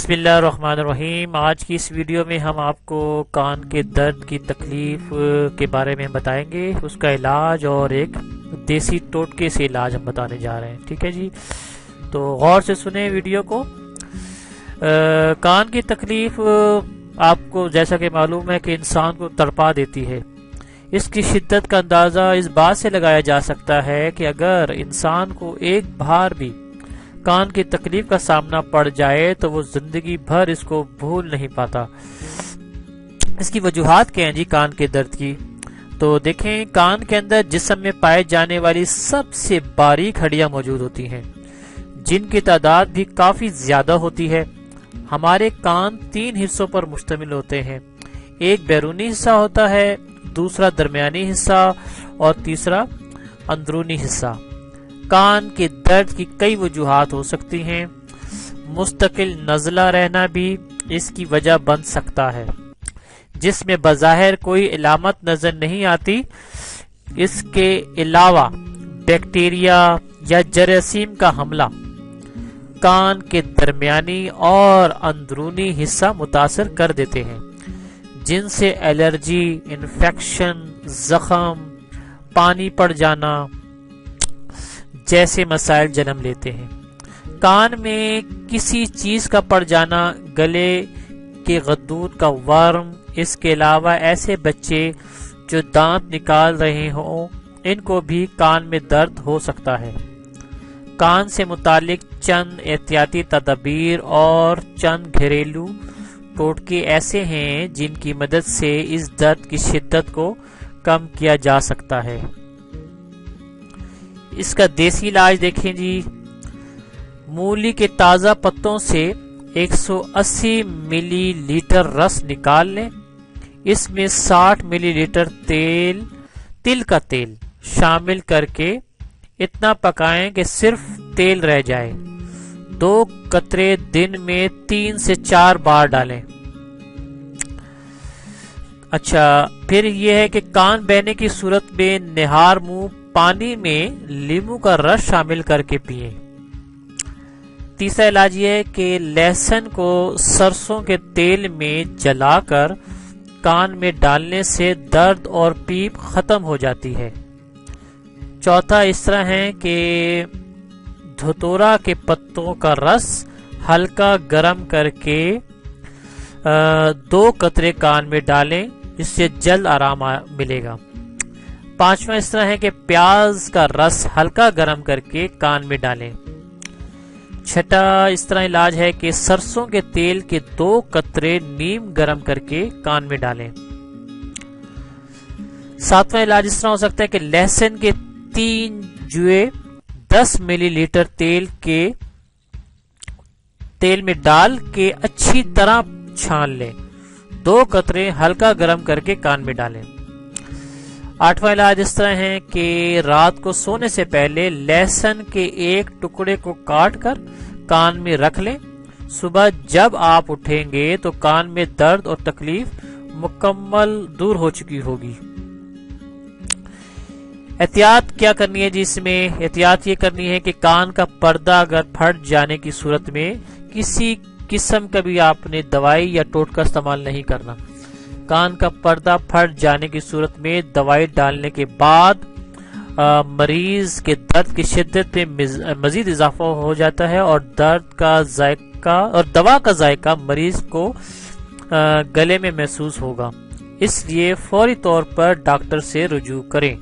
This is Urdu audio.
بسم اللہ الرحمن الرحیم۔ آج کی اس ویڈیو میں ہم آپ کو کان کے درد کی تکلیف کے بارے میں بتائیں گے، اس کا علاج اور ایک دیسی ٹوٹکے سے علاج ہم بتانے جا رہے ہیں، ٹھیک ہے جی؟ تو غور سے سنیں ویڈیو کو۔ کان کی تکلیف آپ کو جیسا کہ معلوم ہے کہ انسان کو تڑپا دیتی ہے۔ اس کی شدت کا اندازہ اس بات سے لگایا جا سکتا ہے کہ اگر انسان کو ایک بار بھی کان کی تکلیف کا سامنا پڑ جائے تو وہ زندگی بھر اس کو بھول نہیں پاتا۔ اس کی وجوہات کیا ہیں جی کان کے درد کی؟ تو دیکھیں، کان کے اندر جسم میں پائے جانے والی سب سے باریک ہڈیاں موجود ہوتی ہیں، جن کی تعداد بھی کافی زیادہ ہوتی ہے۔ ہمارے کان 3 حصوں پر مشتمل ہوتے ہیں، ایک بیرونی حصہ ہوتا ہے، دوسرا درمیانی حصہ اور تیسرا اندرونی حصہ۔ کان کے درد کی کئی وجوہات ہو سکتی ہیں، مستقل نزلہ رہنا بھی اس کی وجہ بن سکتا ہے، جس میں بظاہر کوئی علامت نظر نہیں آتی۔ اس کے علاوہ بیکٹیریا یا جراثیم کا حملہ کان کے درمیانی اور اندرونی حصہ متاثر کر دیتے ہیں، جن سے الرجی، انفیکشن، زخم، پانی پڑ جانا جیسے مسائل جنم لیتے ہیں۔ کان میں کسی چیز کا پڑ جانا، گلے کے غدود کا ورم، اس کے علاوہ ایسے بچے جو دانت نکال رہے ہوں، ان کو بھی کان میں درد ہو سکتا ہے۔ کان سے متعلق چند احتیاطی تدابیر اور چند گھریلو ٹوٹکے ایسے ہیں جن کی مدد سے اس درد کی شدت کو کم کیا جا سکتا ہے۔ اس کا دیسی علاج دیکھیں جی، مولی کے تازہ پتوں سے 180 ملی لیٹر رس نکال لیں، اس میں 60 ملی لیٹر تل کا تیل شامل کر کے اتنا پکائیں کہ صرف تیل رہ جائے۔ 2 قطرے دن میں 3 سے 4 بار ڈالیں۔ اچھا، پھر یہ ہے کہ کان بہنے کی صورت میں نہار منہ پانی میں لیمو کا رس شامل کر کے پئیں۔ تیسرا علاج یہ ہے کہ لہسن کو سرسوں کے تیل میں جلا کر کان میں ڈالنے سے درد اور پیپ ختم ہو جاتی ہے۔ چوتھا اس طرح ہے کہ دھتورا کے پتوں کا رس ہلکا گرم کر کے 2 قطرے کان میں ڈالیں، اس سے جلد آرام ملے گا۔ پانچواں اس طرح ہے کہ پیاز کا رس ہلکا گرم کر کے کان میں ڈالیں۔ چھٹا اس طرح علاج ہے کہ سرسوں کے تیل کے 2 قطرے نیم گرم کر کے کان میں ڈالیں۔ ساتواں علاج اس طرح ہو سکتا ہے کہ لہسن کے 3 جوئے 10 ملی لیٹر تیل میں ڈال کے اچھی طرح چھان لیں، 2 قطرے ہلکا گرم کر کے کان میں ڈالیں۔ آٹھواں علاج اس طرح ہے کہ رات کو سونے سے پہلے لہسن کے ایک ٹکڑے کو کاٹ کر کان میں رکھ لیں، صبح جب آپ اٹھیں گے تو کان میں درد اور تکلیف مکمل دور ہو چکی ہوگی۔ احتیاط کیا کرنی ہے جی؟ اس میں احتیاط یہ کرنی ہے کہ کان کا پردہ اگر پھٹ جانے کی صورت میں کسی قسم کا بھی آپ نے دوائی یا ٹوٹکا استعمال نہیں کرنا۔ کان کا پردہ پھٹ جانے کی صورت میں دوائی ڈالنے کے بعد مریض کے درد کی شدت میں مزید اضافہ ہو جاتا ہے اور دوا کا ذائقہ مریض کو گلے میں محسوس ہوگا، اس لیے فوری طور پر ڈاکٹر سے رجوع کریں۔